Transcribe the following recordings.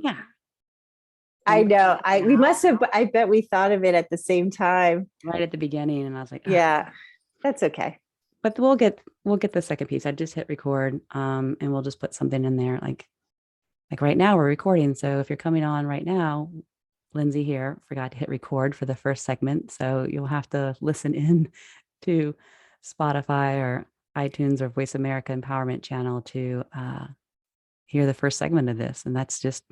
yeah. I know. I bet we thought of it at the same time. Right at the beginning. And I was like, yeah, that's okay. But we'll get the second piece. I just hit record, and we'll just put something in there. Like right now we're recording. So if you're coming on right now, Lynsie here forgot to hit record for the first segment. So you'll have to listen in to Spotify or iTunes or Voice America Empowerment Channel to hear the first segment of this. And that's just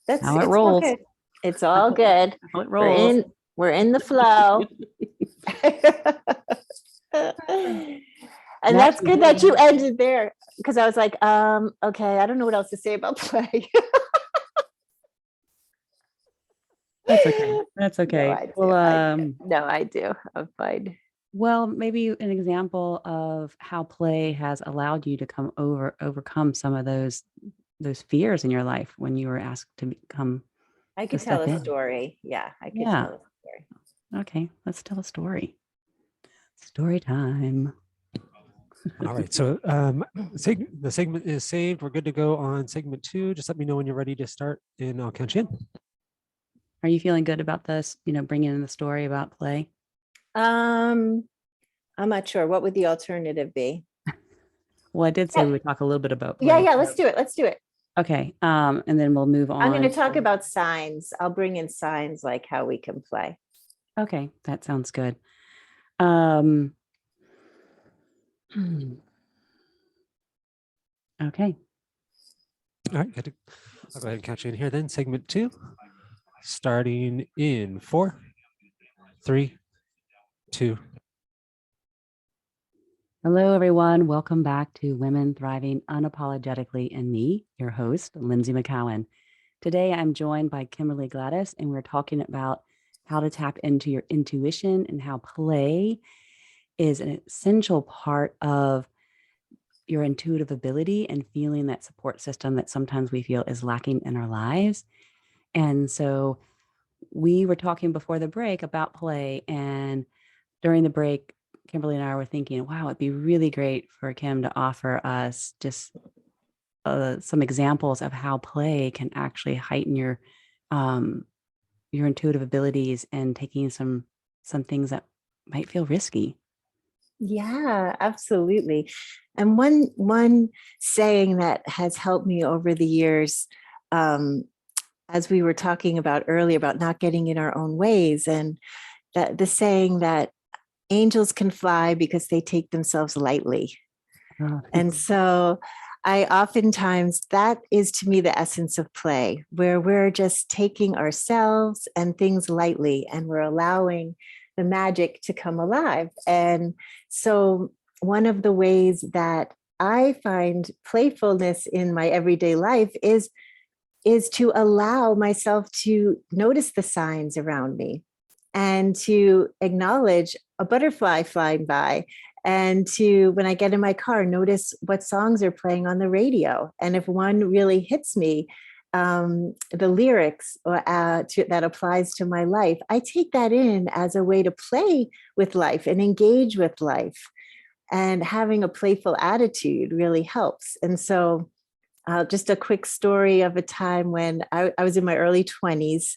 that's how it rolls. Good. It's all good. How it rolls. We're in the flow. And that's good that you ended there, because I was like, okay, I don't know what else to say about play. That's okay. I do. I'm fine. Well, maybe an example of how play has allowed you to overcome some of those fears in your life when you were asked to become. I could tell a story. Yeah, I could tell a story. Okay, let's tell a story. Story time. All right. So the segment is saved. We're good to go on segment 2. Just let me know when you're ready to start, and I'll count you in. Are you feeling good about this? Bringing in the story about play? I'm not sure. What would the alternative be? Well, I did say we would talk a little bit about play. Yeah. Let's do it. Okay. And then we'll move on. I'm going to talk about signs. I'll bring in signs like how we can play. Okay. That sounds good. Okay. All right. I'll go ahead and count you in here then. Segment 2, starting in 4, 3, 2. Hello, everyone. Welcome back to Women Thriving Unapologetically and me, your host, Lynsie McKeown. Today, I'm joined by Kimberly Gladysz, and we're talking about how to tap into your intuition and how play is an essential part of your intuitive ability and feeling that support system that sometimes we feel is lacking in our lives. And so we were talking before the break about play, and during the break, Kimberly and I were thinking, wow, it'd be really great for Kim to offer us just some examples of how play can actually heighten your intuitive abilities and taking some things that might feel risky. Yeah, absolutely. And one saying that has helped me over the years, as we were talking about earlier about not getting in our own ways, and that the saying that angels can fly because they take themselves lightly. And so I oftentimes, that is to me the essence of play, where we're just taking ourselves and things lightly, and we're allowing the magic to come alive. And so one of the ways that I find playfulness in my everyday life is to allow myself to notice the signs around me, and to acknowledge a butterfly flying by, and to, when I get in my car, notice what songs are playing on the radio. And if one really hits me, the lyrics that applies to my life, I take that in as a way to play with life and engage with life. And having a playful attitude really helps. And so just a quick story of a time when I was in my early 20s,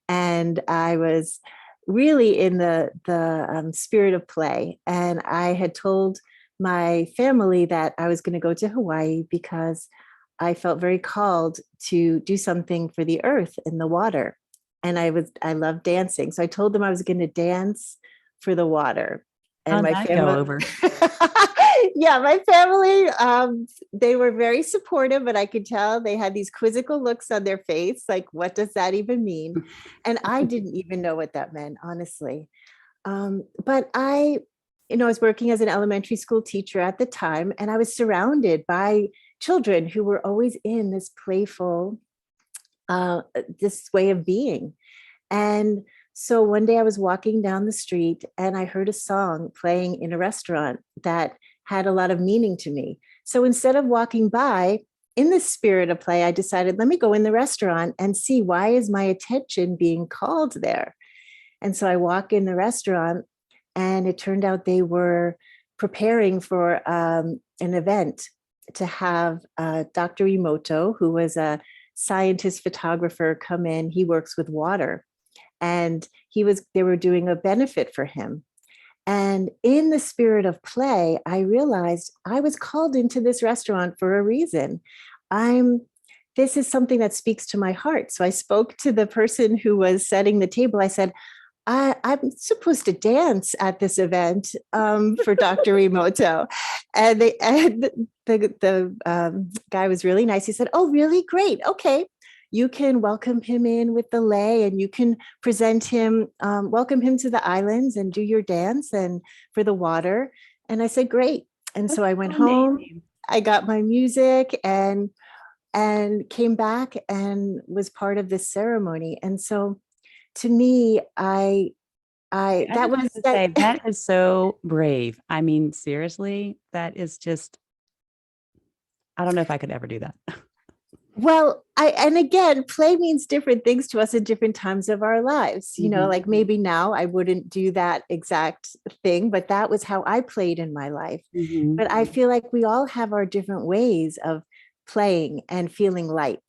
and I was really in the spirit of play. And I had told my family that I was going to go to Hawaii because I felt very called to do something for the earth and the water. And I love dancing. So I told them I was going to dance for the water. And my family, yeah, my family, they were very supportive, but I could tell they had these quizzical looks on their face. Like, what does that even mean? And I didn't even know what that meant, honestly. But I was working as an elementary school teacher at the time, and I was surrounded by children who were always in this playful, this way of being. And so one day I was walking down the street, and I heard a song playing in a restaurant that had a lot of meaning to me. So instead of walking by in the spirit of play, I decided, let me go in the restaurant and see, why is my attention being called there? And so I walk in the restaurant, and it turned out they were preparing for an event to have Dr. Emoto, who was a scientist photographer come in. He works with water, and they were doing a benefit for him. And in the spirit of play, I realized I was called into this restaurant for a reason. This is something that speaks to my heart. So I spoke to the person who was setting the table. I said, I'm supposed to dance at this event for Dr. Emoto. And the guy was really nice. He said, oh, really? Great. Okay. You can welcome him in with the lei, and you can present him, welcome him to the islands and do your dance and for the water. And I said, great. And so I went home, I got my music and came back and was part of this ceremony. And so to me, that is so brave. I mean, seriously, that is just, I don't know if I could ever do that. Well, and again, play means different things to us at different times of our lives. You know, like maybe now I wouldn't do that exact thing, but that was how I played in my life. But I feel like we all have our different ways of playing and feeling light.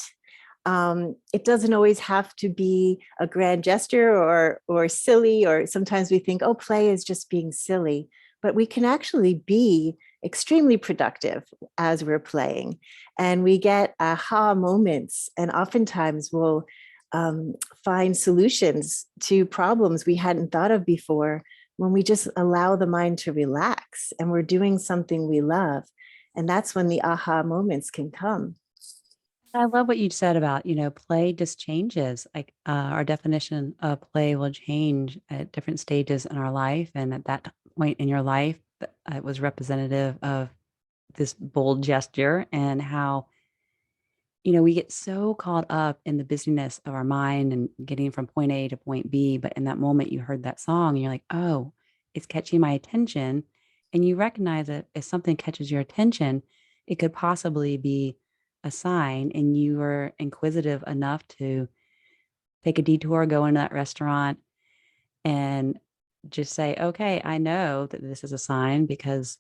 It doesn't always have to be a grand gesture or silly, or sometimes we think, oh, play is just being silly, but we can actually be extremely productive as we're playing, and we get aha moments, and oftentimes we'll find solutions to problems we hadn't thought of before when we just allow the mind to relax and we're doing something we love. And that's when the aha moments can come. I love what you said about, play just changes. Like our definition of play will change at different stages in our life. And at that point in your life, it was representative of this bold gesture, and how, we get so caught up in the busyness of our mind and getting from point A to point B. But in that moment, you heard that song and you're like, oh, it's catching my attention. And you recognize that if something catches your attention, it could possibly be a sign, and you were inquisitive enough to take a detour, go into that restaurant and just say, okay, I know that this is a sign because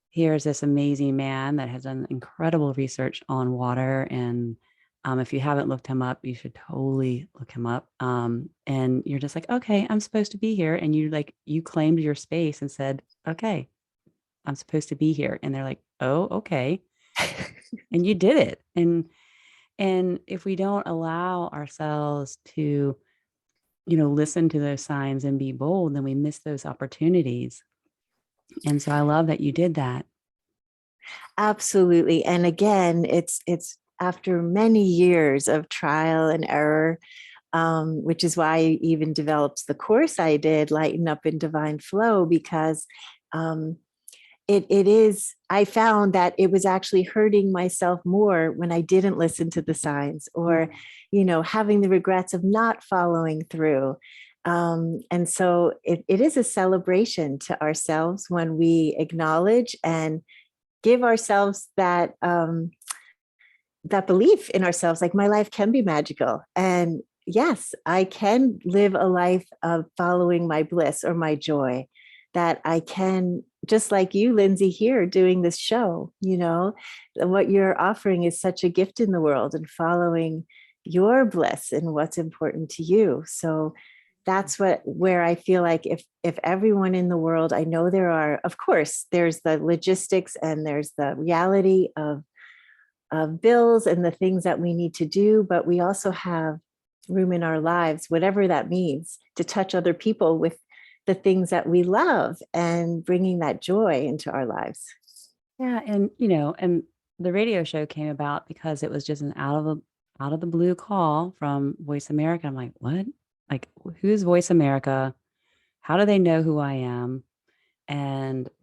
here's this amazing man that has done incredible research on water. And if you haven't looked him up, you should totally look him up. And you're just like, okay, I'm supposed to be here. And you claimed your space and said, okay, I'm supposed to be here. And they're like, oh, okay. And you did it. And if we don't allow ourselves to, listen to those signs and be bold, then we miss those opportunities. And so I love that you did that. Absolutely. And again, it's after many years of trial and error, which is why I even developed the course I did, Lighten Up in Divine Flow, because I found that it was actually hurting myself more when I didn't listen to the signs, or, having the regrets of not following through. And so it is a celebration to ourselves when we acknowledge and give ourselves that belief in ourselves, like my life can be magical. And yes, I can live a life of following my bliss or my joy, that I can, just like you, Lynsie, here doing this show, what you're offering is such a gift in the world, and following your bliss and what's important to you. So that's where I feel like if everyone in the world, I know there are, of course, there's the logistics and there's the reality of bills and the things that we need to do, but we also have room in our lives, whatever that means, to touch other people with the things that we love and bringing that joy into our lives. Yeah. And, and the radio show came about because it was just an out of the blue call from Voice America. I'm like, what? Like, who's Voice America? How do they know who I am?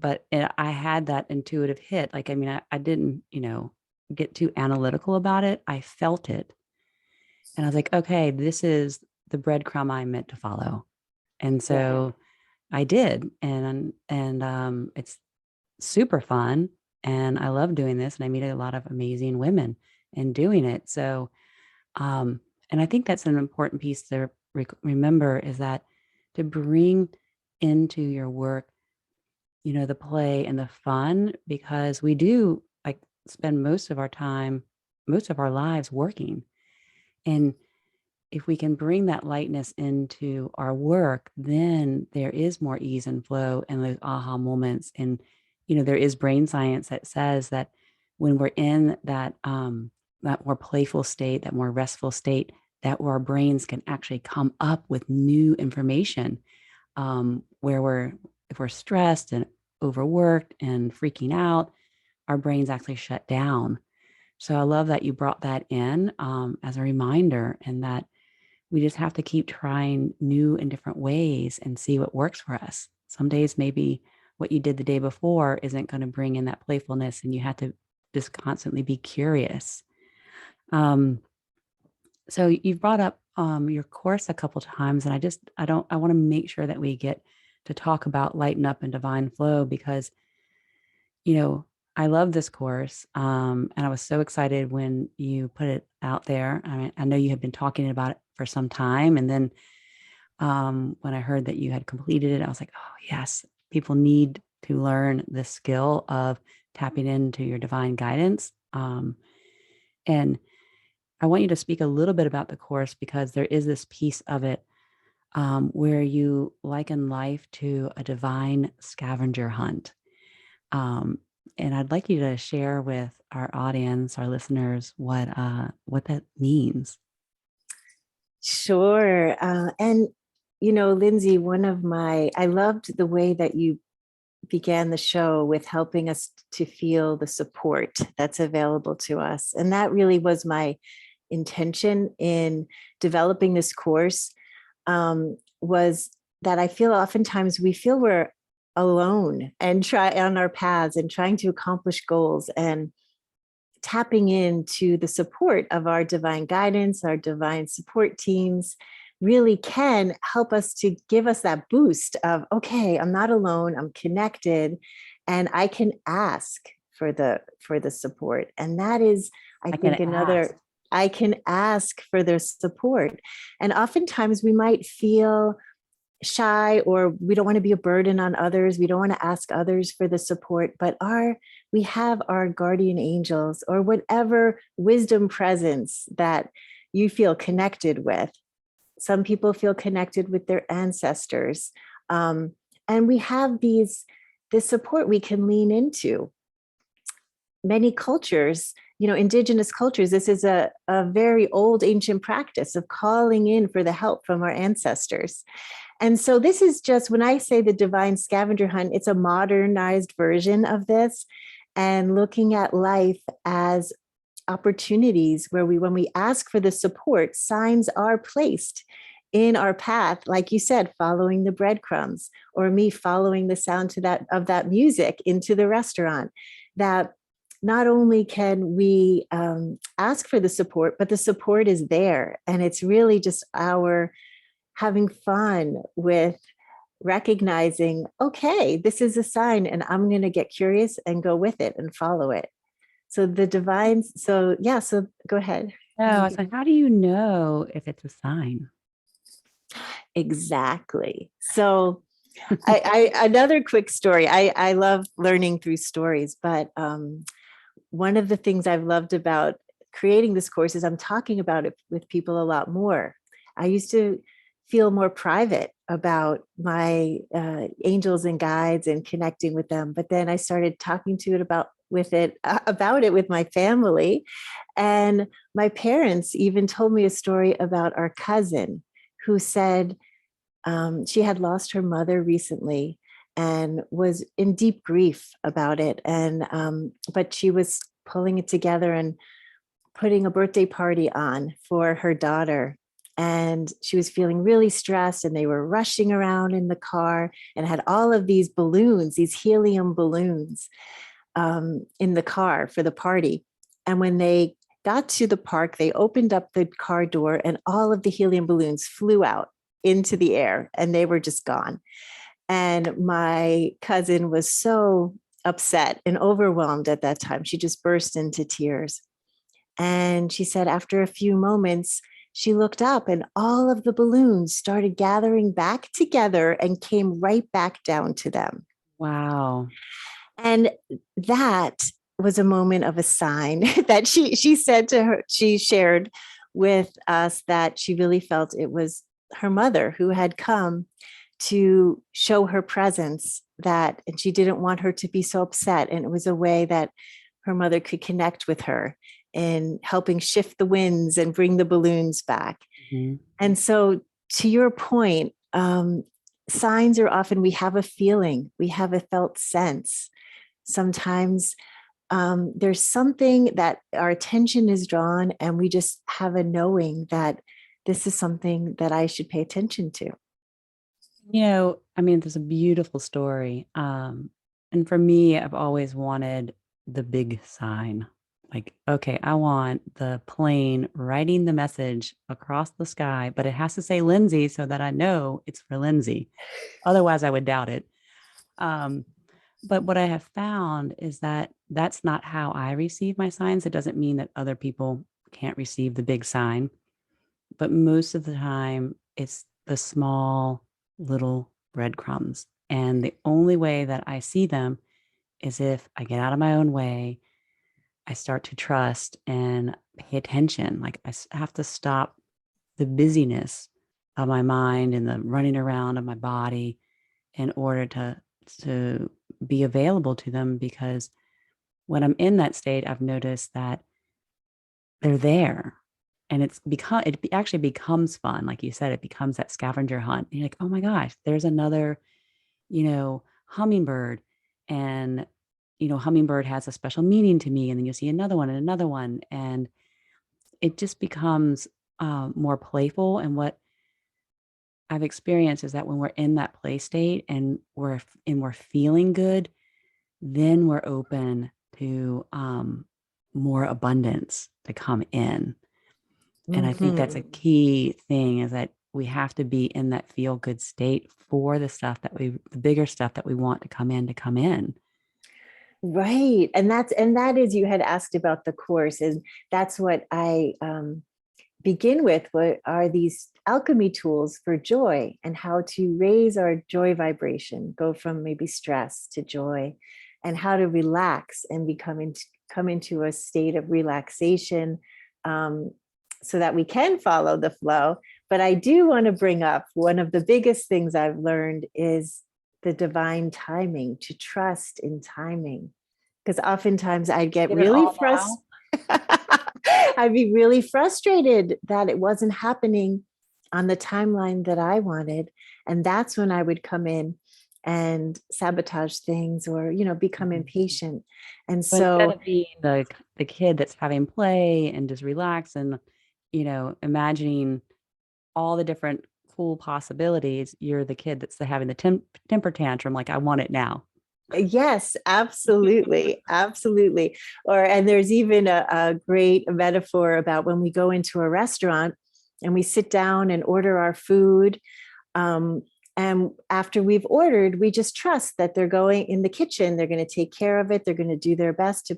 But I had that intuitive hit. Like, I mean, I didn't, get too analytical about it. I felt it. And I was like, okay, this is the breadcrumb I'm meant to follow. And so I did. And it's super fun. And I love doing this. And I meet a lot of amazing women in doing it. So, and I think that's an important piece to remember, is that to bring into your work, the play and the fun, because we do spend most of our lives working. And if we can bring that lightness into our work, then there is more ease and flow and those aha moments. And, there is brain science that says that when we're in that more playful state, that more restful state, that our brains can actually come up with new information. Where if we're stressed and overworked and freaking out, our brains actually shut down. So I love that you brought that in as a reminder, and that we just have to keep trying new and different ways and see what works for us. Some days, maybe what you did the day before isn't going to bring in that playfulness, and you have to just constantly be curious. So you've brought up your course a couple times, and I want to make sure that we get to talk about Lighten Up and Divine Flow, because, I love this course. And I was so excited when you put it out there. I mean, I know you had been talking about it for some time. And then when I heard that you had completed it, I was like, oh, yes, people need to learn the skill of tapping into your divine guidance. And I want you to speak a little bit about the course, because there is this piece of it where you liken life to a divine scavenger hunt. And I'd like you to share with our audience, our listeners, what that means. Sure. And, Lynsie, I loved the way that you began the show with helping us to feel the support that's available to us. And that really was my intention in developing this course, was that I feel oftentimes we feel we're alone and try on our paths and trying to accomplish goals, and tapping into the support of our divine guidance, our divine support teams really can help us to give us that boost of, okay, I'm not alone, I'm connected, and I can ask for the support. And that is, I think, another, I can ask for their support. And oftentimes we might feel shy, or we don't want to be a burden on others. We don't want to ask others for the support, but we have our guardian angels, or whatever wisdom presence that you feel connected with. Some people feel connected with their ancestors. And we have this support we can lean into. Many cultures, indigenous cultures, this is a very old ancient practice of calling in for the help from our ancestors. And so this is just, when I say the divine scavenger hunt, it's a modernized version of this, and looking at life as opportunities where when we ask for the support, signs are placed in our path, like you said, following the breadcrumbs, or me following the sound of that music into the restaurant, that not only can we ask for the support, but the support is there. And it's really just our having fun with recognizing, okay, this is a sign, and I'm going to get curious and go with it and follow it. So the divine, so go ahead. No, so how do you know if it's a sign? Exactly. So another quick story. I love learning through stories, but one of the things I've loved about creating this course is I'm talking about it with people a lot more. I used to feel more private about my angels and guides and connecting with them, but then I started talking about it with my family. And my parents even told me a story about our cousin who said she had lost her mother recently and was in deep grief about it. And but she was pulling it together and putting a birthday party on for her daughter. And she was feeling really stressed, and they were rushing around in the car and had all of these balloons, these helium balloons in the car for the party. And when they got to the park, they opened up the car door, and all of the helium balloons flew out into the air, and they were just gone. And my cousin was so upset and overwhelmed at that time. She just burst into tears. And she said after a few moments, she looked up, and all of the balloons started gathering back together and came right back down to them. Wow. And that was a moment of a sign that she said to her, she shared with us that she really felt it was her mother who had come to show her presence, that, and she didn't want her to be so upset. And it was a way that her mother could connect with her in helping shift the winds and bring the balloons back. Mhm. And so, to your point, signs are often, we have a feeling, we have a felt sense. Sometimes there's something that our attention is drawn, and we just have a knowing that this is something that I should pay attention to. I mean, there's a beautiful story. And for me, I've always wanted the big sign. Like, okay, I want the plane writing the message across the sky, but it has to say Lynsie so that I know it's for Lynsie. Otherwise, I would doubt it. Um, but what I have found is that that's not how I receive my signs. It doesn't mean that other people can't receive the big sign, but most of the time, it's the small little breadcrumbs. And the only way that I see them is if I get out of my own way, I start to trust and pay attention. Like have to stop the busyness of my mind and the running around of my body in order to be available to them. Because when I'm in that state, I've noticed that they're there. And actually becomes fun. Like you said, it becomes that scavenger hunt. And you're like, oh my gosh, there's another, hummingbird. And, hummingbird has a special meaning to me. And then you'll see another one and another one. And it just becomes more playful. And what I've experienced is that when we're in that play state and we're feeling good, then we're open to more abundance to come in. And I think that's a key thing, is that we have to be in that feel good state for the bigger stuff that we want to come in. Right. And that is, you had asked about the course, and that's what I begin with. What are these alchemy tools for joy, and how to raise our joy vibration, go from maybe stress to joy, and how to relax and come into a state of relaxation, so that we can follow the flow. But I do want to bring up, one of the biggest things I've learned is the divine timing, to trust in timing. Because oftentimes I'd get really frustrated. I'd be really frustrated that it wasn't happening on the timeline that I wanted. And that's when I would come in and sabotage things, or, become impatient. And So instead so, of being the kid that's having play and just relax and, imagining all the different cool possibilities, you're the kid that's having the temper tantrum, like, I want it now. yes, absolutely. Absolutely. And there's even a great metaphor about when we go into a restaurant and we sit down and order our food. And after we've ordered, we just trust that they're going in the kitchen. They're going to take care of it. They're going to do their best to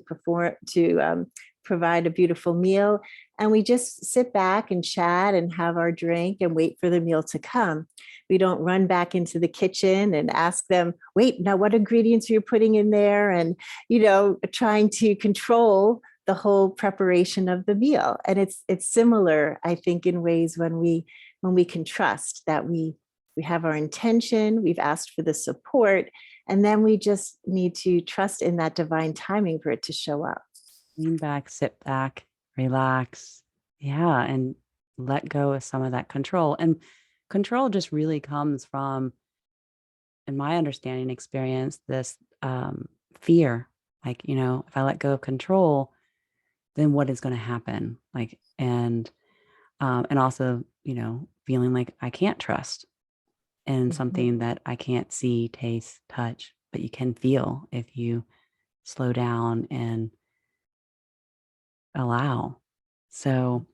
provide a beautiful meal. And we just sit back and chat and have our drink and wait for the meal to come. We don't run back into the kitchen and ask them, wait, now what ingredients are you putting in there? And, trying to control the whole preparation of the meal. And it's similar, I think, in ways when we can trust that we have our intention, we've asked for the support, and then we just need to trust in that divine timing for it to show up. Lean back, sit back, relax. Yeah. And let go of some of that control. And control just really comes from, in my understanding experience, this fear. Like, if I let go of control, then what is going to happen? Like, and also, feeling like I can't trust in something that I can't see, taste, touch, but you can feel if you slow down and allow. So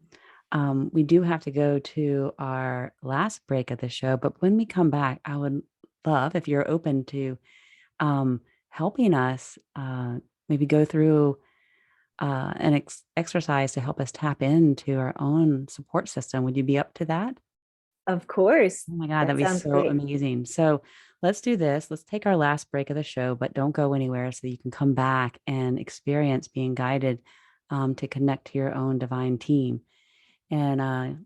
we do have to go to our last break of the show, but when we come back, I would love if you're open to helping us maybe go through an exercise to help us tap into our own support system. Would you be up to that? Of course. Oh my God, that'd That be sounds so great. amazing. So let's do this. Let's take our last break of the show, but don't go anywhere so you can come back and experience being guided to connect to your own divine team. and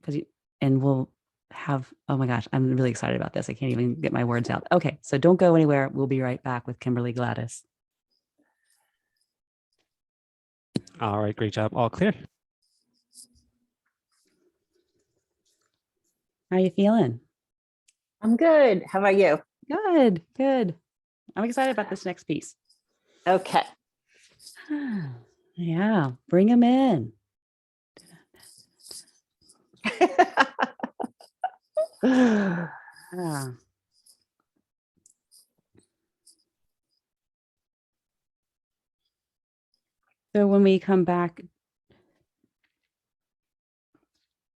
and we'll have, oh my gosh, I'm really excited about this. I can't even get my words out. Okay, so don't go anywhere. We'll be right back with Kimberly Gladysz. All right, great job. All clear. How are you feeling? I'm good. How about you? Good, good. I'm excited about this next piece. Okay. Yeah, bring them in. Ah. So when we come back,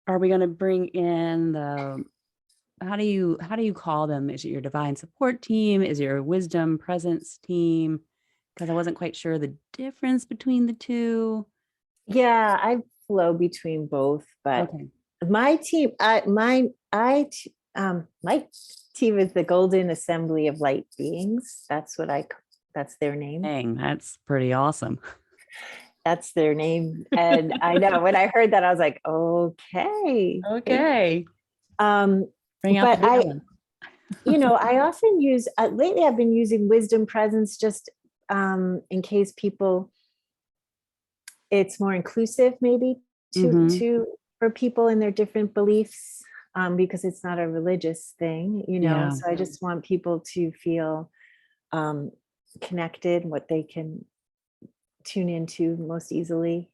are we going to bring in the, how do you call them? Is it your divine support team? Is it your wisdom presence team? Because I wasn't quite sure the difference between the two. Yeah, I flow between both, but Okay. my team, my team is the Golden Assembly of Light Beings. That's their name. Dang, that's pretty awesome. That's their name. And I know when I heard that, I was like, okay. Okay. Um, Bring out but the big one. I often use, lately I've been using wisdom presence just in case it's more inclusive maybe for people in their different beliefs, because it's not a religious thing, Yeah. so I just want people to feel connected, what they can tune into most easily.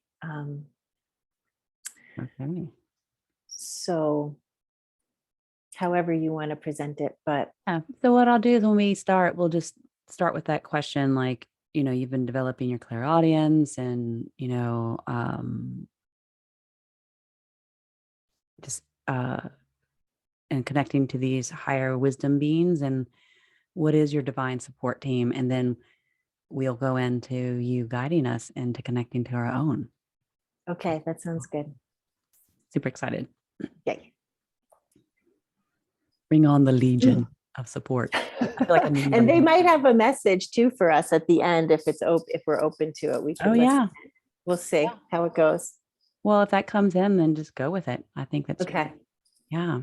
Okay. So however you want to present it, but Yeah. So what I'll do is when we start, we'll just start with that question, like, you've been developing your clairaudience and, just and connecting to these higher wisdom beings, and what is your divine support team? And then we'll go into you guiding us into connecting to our own. okay, that sounds good. Super excited. Yay. Bring on the legion of support. I feel like I'm And they might have a message too for us at the end if we're open to it. We can Oh, yeah. We'll see how it goes. Well, if that comes in, then just go with it. I think that's Okay. Yeah.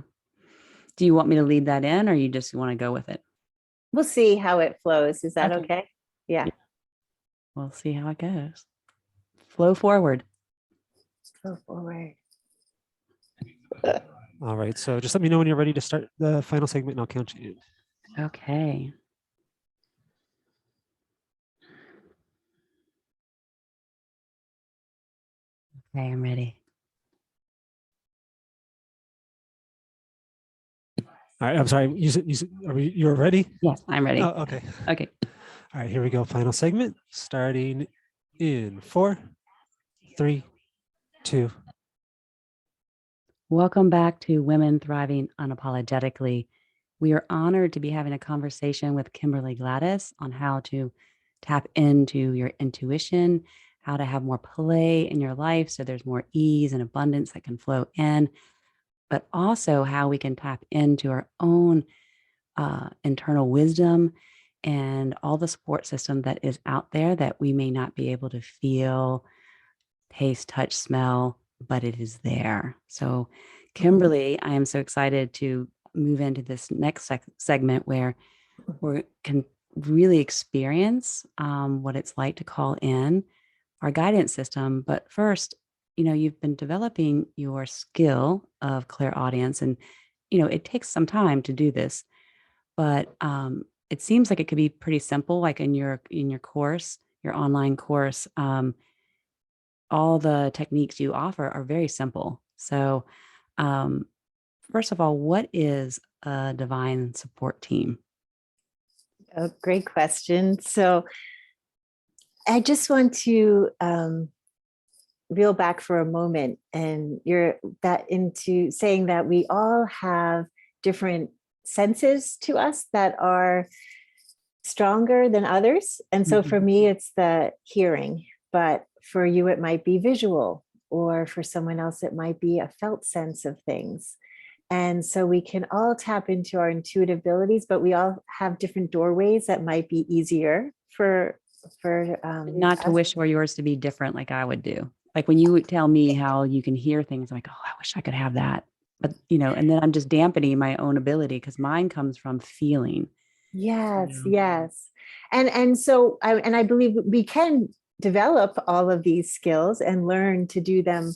Do you want me to lead that in, or you just want to go with it? We'll see how it flows. Is that okay? Yeah. We'll see how it goes. Flow forward. Go forward. All right, so just let me know when you're ready to start the final segment and I'll count you in. Okay. Okay, I'm ready. All right, I'm sorry. You're ready? Yes, I'm ready. Oh, okay. Okay. All right, here we go. Final segment starting in 4, 3, 2. Welcome back to Women Thriving Unapologetically. We are honored to be having a conversation with Kimberly Gladysz on how to tap into your intuition, how to have more play in your life so there's more ease and abundance that can flow in, but also how we can tap into our own internal wisdom and all the support system that is out there that we may not be able to feel, taste, touch, smell, but it is there. So, Kimberly, I am so excited to move into this next segment where we can really experience what it's like to call in our guidance system. But first, you've been developing your skill of clairaudience, and it takes some time to do this, but it seems like it could be pretty simple. Like in your course, your online course, all the techniques you offer are very simple. So, first of all, what is a divine support team? Oh, great question. So I just want to reel back for a moment, and into saying that we all have different senses to us that are stronger than others. And so for me, it's the hearing, but for you, it might be visual, or for someone else, it might be a felt sense of things. And so we can all tap into our intuitive abilities, but we all have different doorways that might be easier for Not to us. wish for yours to be different like I would do. Like when you tell me how you can hear things, I'm like, oh, I wish I could have that. But, and then I'm just dampening my own ability because mine comes from feeling. Yes, yes. And so I believe we can develop all of these skills and learn to do them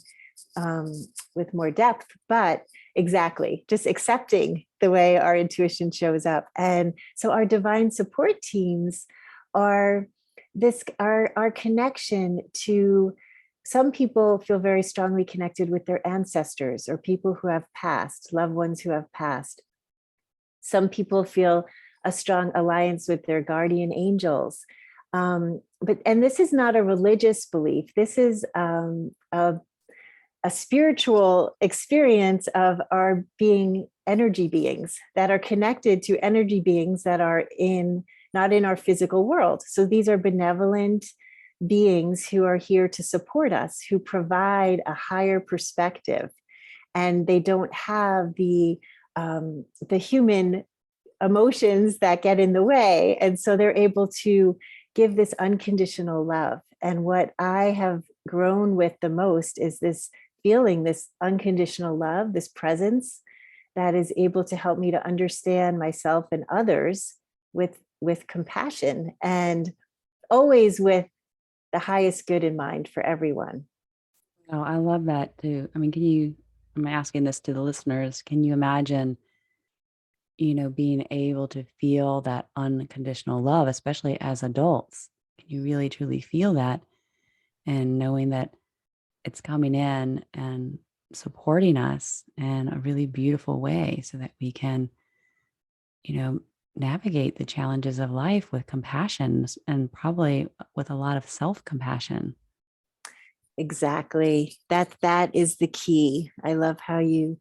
um, with more depth, but exactly, just accepting the way our intuition shows up. And so our divine support teams are our connection to, some people feel very strongly connected with their ancestors or people who have passed, loved ones who have passed. Some people feel a strong alliance with their guardian angels. And this is not a religious belief. This is a spiritual experience of our being energy beings that are connected to energy beings that are not in our physical world. So these are benevolent beings who are here to support us, who provide a higher perspective, and they don't have the human emotions that get in the way. And so they're able to give this unconditional love. And what I have grown with the most is this feeling, this unconditional love, this presence that is able to help me to understand myself and others with compassion, and always with the highest good in mind for everyone. Oh, I love that too. I mean, I'm asking this to the listeners, can you imagine, being able to feel that unconditional love, especially as adults? Can you really truly feel that, and knowing that it's coming in and supporting us in a really beautiful way so that we can, navigate the challenges of life with compassion and probably with a lot of self-compassion. Exactly. That is the key. I love how you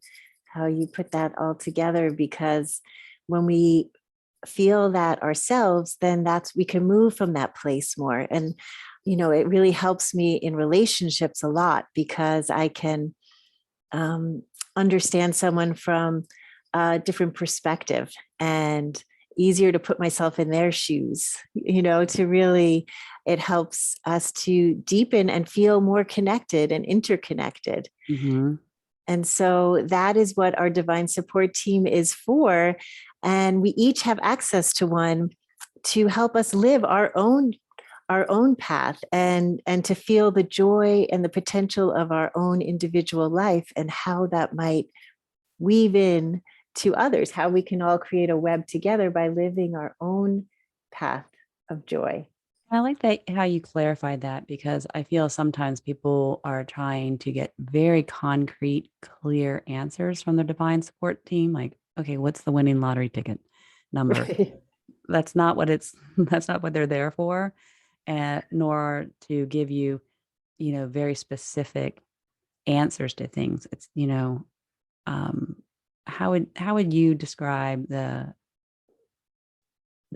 put that all together, because when we feel that ourselves, then we can move from that place more. And it really helps me in relationships a lot, because I can understand someone from a different perspective, and easier to put myself in their shoes, to really, it helps us to deepen and feel more connected and interconnected. Mm-hmm. And so that is what our divine support team is for. And we each have access to one to help us live our own path, and to feel the joy and the potential of our own individual life, and how that might weave in to others, how we can all create a web together by living our own path of joy. I like that how you clarified that, because I feel sometimes people are trying to get very concrete, clear answers from their divine support team. Like, okay, what's the winning lottery ticket number? Right. That's not what that's not what they're there for. Nor to give you, very specific answers to things. It's, um, how would you describe the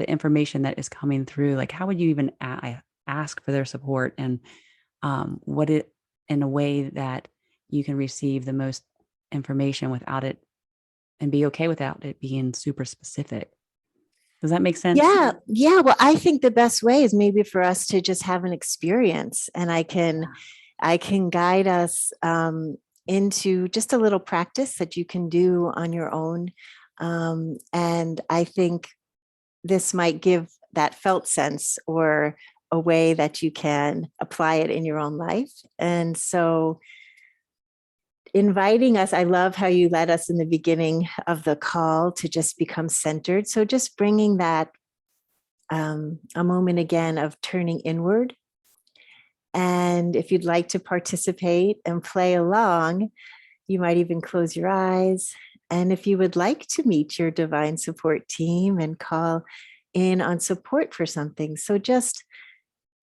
information that is coming through? Like, how would you even ask for their support, and what it, in a way that you can receive the most information without it, and be okay without it being super specific? Does that make sense? Yeah. Yeah. Well, I think the best way is maybe for us to just have an experience, and I can guide us into just a little practice that you can do on your own. And I think this might give that felt sense, or a way that you can apply it in your own life. And so inviting us, I love how you led us in the beginning of the call to just become centered. So just bringing that a moment again of turning inward. And if you'd like to participate and play along, you might even close your eyes. And if you would like to meet your divine support team and call in on support for something, so just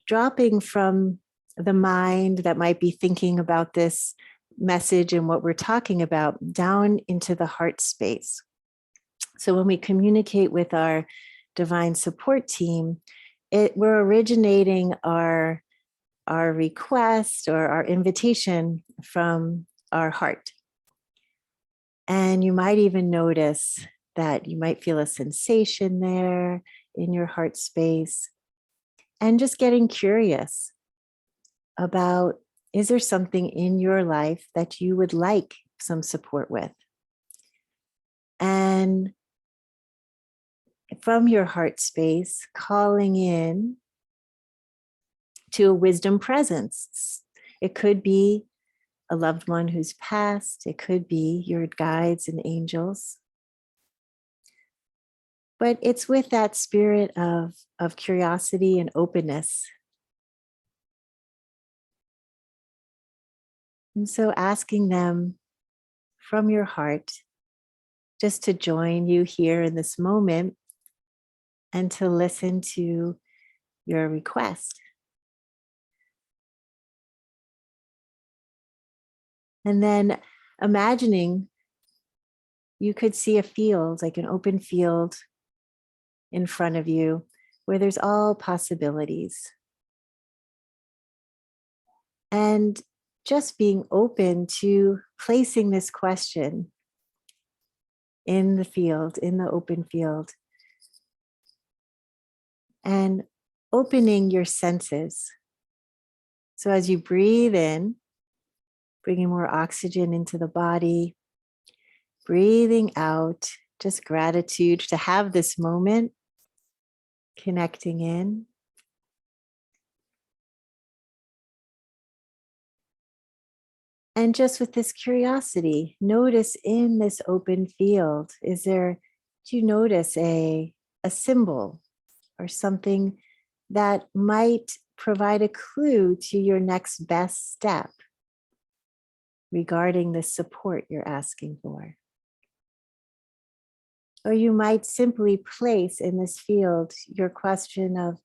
dropping from the mind that might be thinking about this message and what we're talking about, down into the heart space. So when we communicate with our divine support team, we're originating our request or our invitation from our heart. And you might even notice that you might feel a sensation there in your heart space, and just getting curious about Is there something in your life that you would like some support with? And from your heart space, calling in to a wisdom presence. It could be a loved one who's passed. It could be your guides and angels. But it's with that spirit of curiosity and openness. And so asking them from your heart just to join you here in this moment and to listen to your request. And then imagining you could see a field, like an open field in front of you, where there's all possibilities. And just being open to placing this question in the field, in the open field, and opening your senses. So as you breathe in, bringing more oxygen into the body, breathing out, just gratitude to have this moment, connecting in. And just with this curiosity, notice in this open field, do you notice a symbol or something that might provide a clue to your next best step regarding the support you're asking for? Or you might simply place in this field your question of,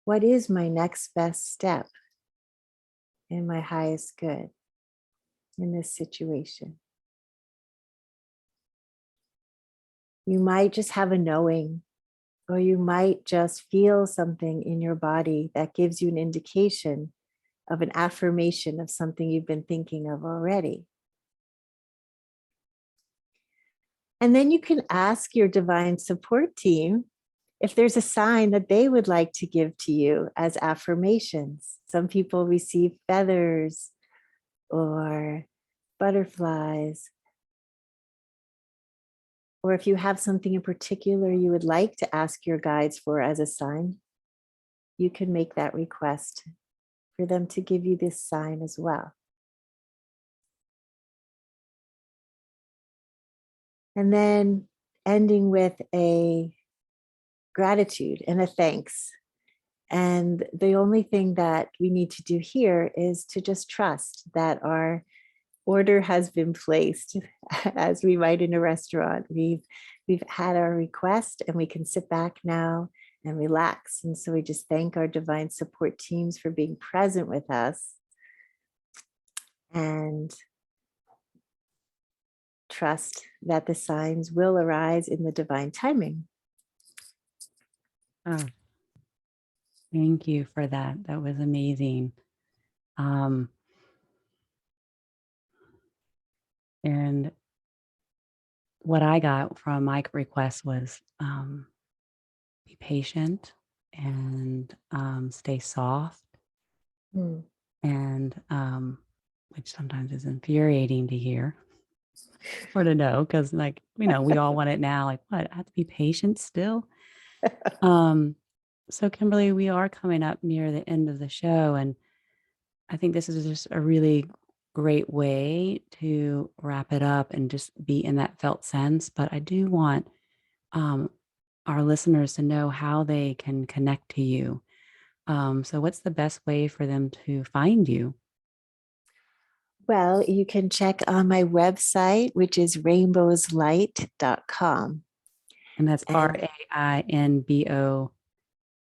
what is my next best step in my highest good in this situation? You might just have a knowing, or you might just feel something in your body that gives you an indication of an affirmation of something you've been thinking of already. And then you can ask your divine support team if there's a sign that they would like to give to you as affirmations. Some people receive feathers or butterflies. Or if you have something in particular you would like to ask your guides for as a sign, you can make that request for them to give you this sign as well. And then ending with a gratitude and a thanks. And the only thing that we need to do here is to just trust that our order has been placed, as we might in a restaurant. We've had our request and we can sit back now and relax. And so we just thank our divine support teams for being present with us and trust that the signs will arise in the divine timing. Oh, thank you for that. That was amazing. And what I got from my request was be patient and stay soft, and which sometimes is infuriating to hear or to know, because like, we all want it now. Like, what? I have to be patient still. So Kimberly, we are coming up near the end of the show, and I think this is just a really great way to wrap it up and just be in that felt sense. But I do want our listeners to know how they can connect to you. So what's the best way for them to find you? Well, you can check on my website, which is rainbowslight.com. And that's RAINBOS.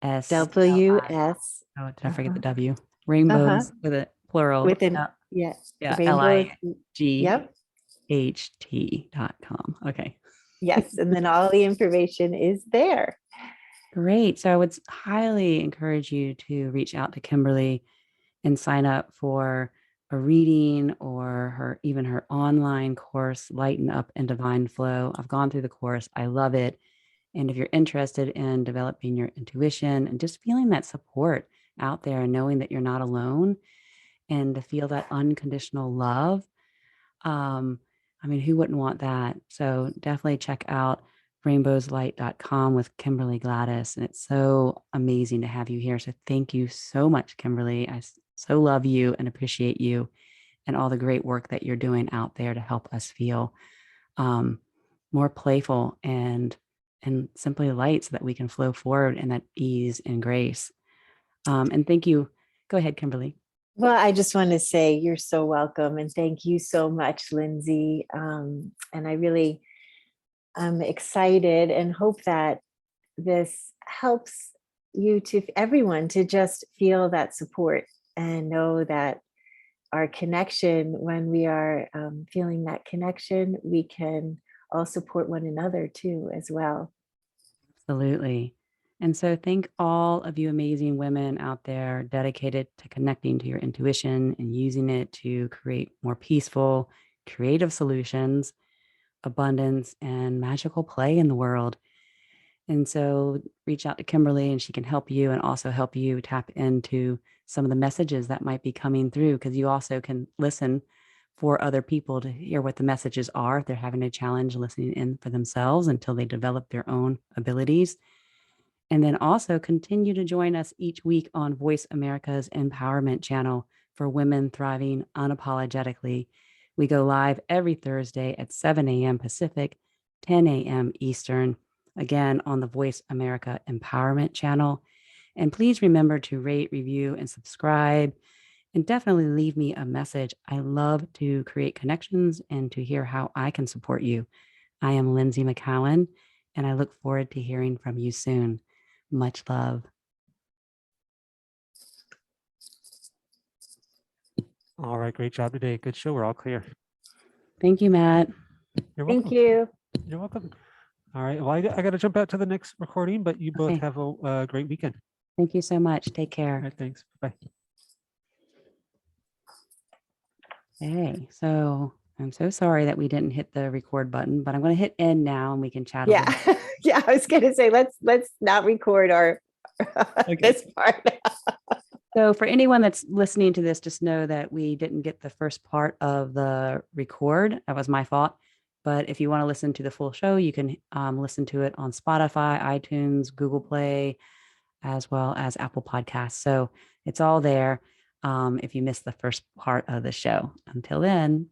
WS. Oh, did I forget the W? Rainbows with a plural. With an, yes. Yeah, Rainbows. LIGHT.com. Yep. Okay. Yes. And then all the information is there. Great. So I would highly encourage you to reach out to Kimberly and sign up for a reading or even her online course, Lighten Up and Divine Flow. I've gone through the course. I love it. And if you're interested in developing your intuition and just feeling that support out there and knowing that you're not alone, and to feel that unconditional love. I mean, who wouldn't want that? So definitely check out rainbowslight.com with Kimberly Gladysz. And it's so amazing to have you here. So thank you so much, Kimberly. So love you and appreciate you and all the great work that you're doing out there to help us feel um, more playful and simply light so that we can flow forward in that ease and grace. And thank you. Go ahead, Kimberly. Well, I just want to say you're so welcome and thank you so much, Lynsie. And I really am excited and hope that this helps everyone to just feel that support and know that our connection, when we are feeling that connection, we can all support one another too, as well. Absolutely. And so thank all of you amazing women out there dedicated to connecting to your intuition and using it to create more peaceful, creative solutions, abundance, and magical play in the world. And so reach out to Kimberly and she can help you and also help you tap into some of the messages that might be coming through, because you also can listen for other people to hear what the messages are if they're having a challenge listening in for themselves until they develop their own abilities. And then also continue to join us each week on Voice America's Empowerment Channel for Women Thriving Unapologetically. We go live every Thursday at 7 a.m. Pacific, 10 a.m. Eastern, again on the Voice America Empowerment Channel. And please remember to rate, review, and subscribe. And definitely leave me a message. I love to create connections and to hear how I can support you. I am Lynsie McKeown, and I look forward to hearing from you soon. Much love. All right, great job today. Good show. We're all clear. Thank you, Matt. You're welcome. Thank you. You're welcome. All right. Well, I got to jump out to the next recording, but you both Okay. have a great weekend. Thank you so much. Take All care. right. Thanks. Bye. Hey, so I'm so sorry that we didn't hit the record button, but I'm going to hit end now and we can chat. Yeah. Yeah. I was going to say, let's not record our this part. So for anyone that's listening to this, just know that we didn't get the first part of the record. That was my fault. But if you want to listen to the full show, you can listen to it on Spotify, iTunes, Google Play, as well as Apple Podcasts. So it's all there if you missed the first part of the show. Until then,